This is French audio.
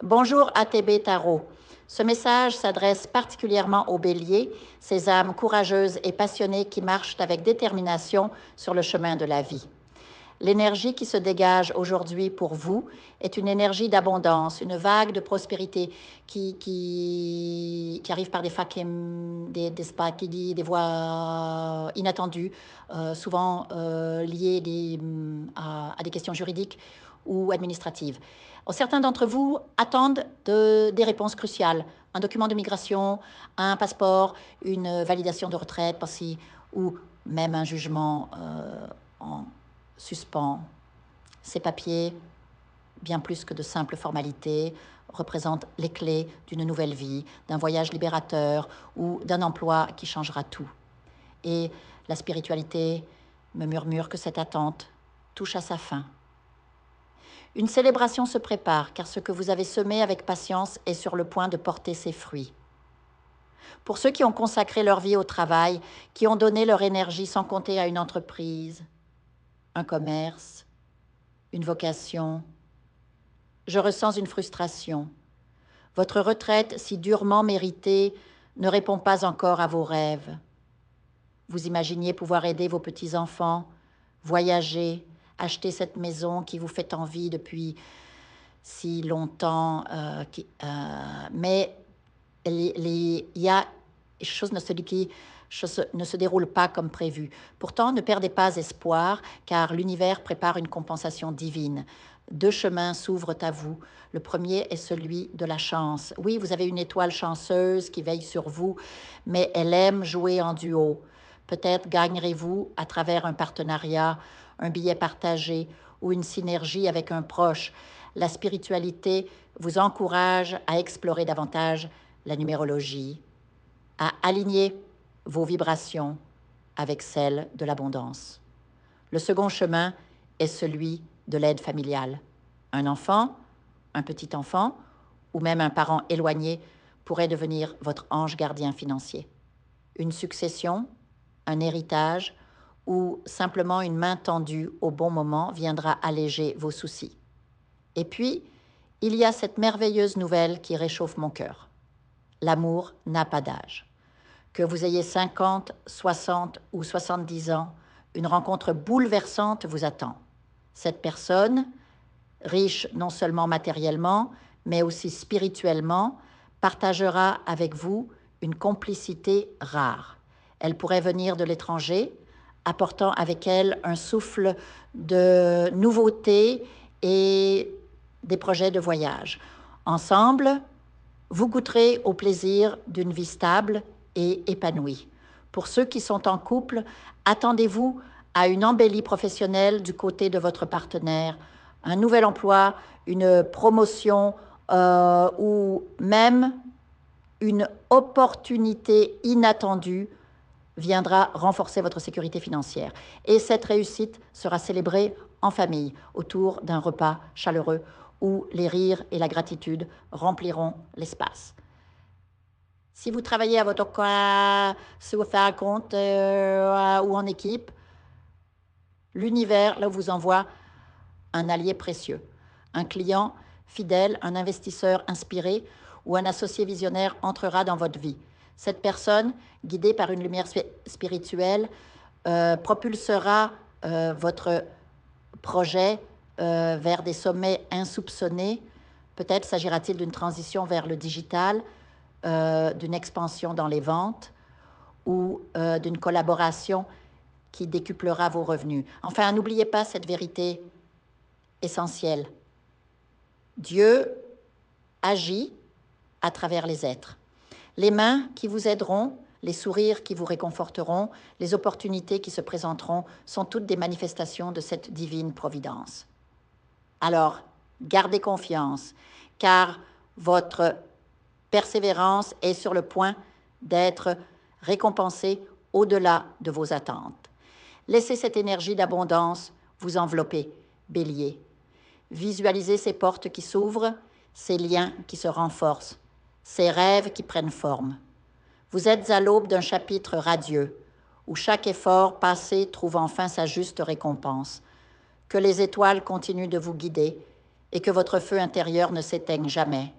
Bonjour ATB Tarot. Ce message s'adresse particulièrement aux béliers, ces âmes courageuses et passionnées qui marchent avec détermination sur le chemin de la vie. L'énergie qui se dégage aujourd'hui pour vous est une énergie d'abondance, une vague de prospérité qui arrive par des fakim, des spakidi, des voies inattendues, souvent liées à des questions juridiques ou administratives. Certains d'entre vous attendent des réponses cruciales, un document de migration, un passeport, une validation de retraite, ou même un jugement en suspens. Ces papiers, bien plus que de simples formalités, représentent les clés d'une nouvelle vie, d'un voyage libérateur ou d'un emploi qui changera tout. Et la spiritualité me murmure que cette attente touche à sa fin. Une célébration se prépare, car ce que vous avez semé avec patience est sur le point de porter ses fruits. Pour ceux qui ont consacré leur vie au travail, qui ont donné leur énergie sans compter à une entreprise, un commerce, une vocation, je ressens une frustration. Votre retraite, si durement méritée, ne répond pas encore à vos rêves. Vous imaginiez pouvoir aider vos petits-enfants, voyager, acheter cette maison qui vous fait envie depuis si longtemps, mais les choses ne se déroulent pas comme prévu. Pourtant, ne perdez pas espoir, car l'univers prépare une compensation divine. Deux chemins s'ouvrent à vous. Le premier est celui de la chance. Oui, vous avez une étoile chanceuse qui veille sur vous, mais elle aime jouer en duo. Peut-être gagnerez-vous à travers un partenariat, un billet partagé ou une synergie avec un proche. La spiritualité vous encourage à explorer davantage la numérologie, à aligner vos vibrations avec celles de l'abondance. Le second chemin est celui de l'aide familiale. Un enfant, un petit enfant ou même un parent éloigné pourrait devenir votre ange gardien financier. Une succession, un héritage ou simplement une main tendue au bon moment viendra alléger vos soucis. Et puis, il y a cette merveilleuse nouvelle qui réchauffe mon cœur. L'amour n'a pas d'âge. Que vous ayez 50, 60 ou 70 ans, une rencontre bouleversante vous attend. Cette personne, riche non seulement matériellement, mais aussi spirituellement, partagera avec vous une complicité rare. Elle pourrait venir de l'étranger, apportant avec elle un souffle de nouveauté et des projets de voyage. Ensemble, vous goûterez au plaisir d'une vie stable et épanouie. Pour ceux qui sont en couple, attendez-vous à une embellie professionnelle du côté de votre partenaire, un nouvel emploi, une promotion ou même une opportunité inattendue viendra renforcer votre sécurité financière. Et cette réussite sera célébrée en famille, autour d'un repas chaleureux où les rires et la gratitude rempliront l'espace. Si vous travaillez à votre coin, si vous faites un compte ou en équipe, l'univers là, vous envoie un allié précieux, un client fidèle, un investisseur inspiré ou un associé visionnaire entrera dans votre vie. Cette personne, guidée par une lumière spirituelle, propulsera votre projet vers des sommets insoupçonnés. Peut-être s'agira-t-il d'une transition vers le digital, d'une expansion dans les ventes ou d'une collaboration qui décuplera vos revenus. Enfin, n'oubliez pas cette vérité essentielle. Dieu agit à travers les êtres. Les mains qui vous aideront, les sourires qui vous réconforteront, les opportunités qui se présenteront sont toutes des manifestations de cette divine providence. Alors, gardez confiance, car votre persévérance est sur le point d'être récompensée au-delà de vos attentes. Laissez cette énergie d'abondance vous envelopper, Bélier. Visualisez ces portes qui s'ouvrent, ces liens qui se renforcent, ces rêves qui prennent forme. Vous êtes à l'aube d'un chapitre radieux, où chaque effort passé trouve enfin sa juste récompense. Que les étoiles continuent de vous guider et que votre feu intérieur ne s'éteigne jamais.